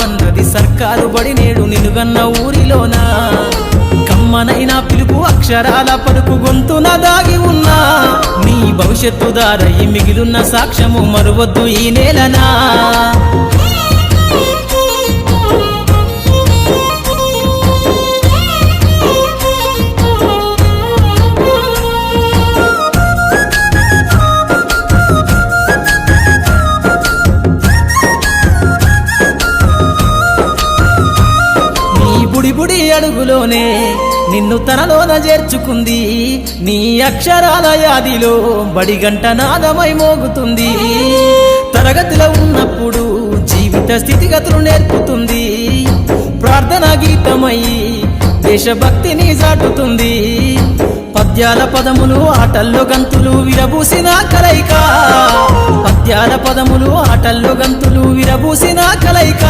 అన్నది సర్కారు బడి నేడు నిలుగన్న ఊరిలోనా కమ్మనైన పిలుపు అక్షరాల పలుకు గొంతున దాగి ఉన్నా నీ భవిష్యత్తు దారయి మిగిలున్న సాక్ష్యము మరువద్దు ఈ నేలనా బుడి అడుగులోనే నిన్ను తనలోన చేర్చుకుంది నీ అక్షరాల యాదిలో బడిగంట నాదమై మోగుతుంది తరగతిలో ఉన్నప్పుడు జీవిత స్థితిగతులు నేర్పుతుంది ప్రార్థనా గీతమై దేశభక్తిని చాటుతుంది పద్యాల పదములు ఆటల్లో గంతులు విరబూసిన కలయిక పద్యాల పదములు ఆటల్లో గంతులు విరబూసిన కలయిక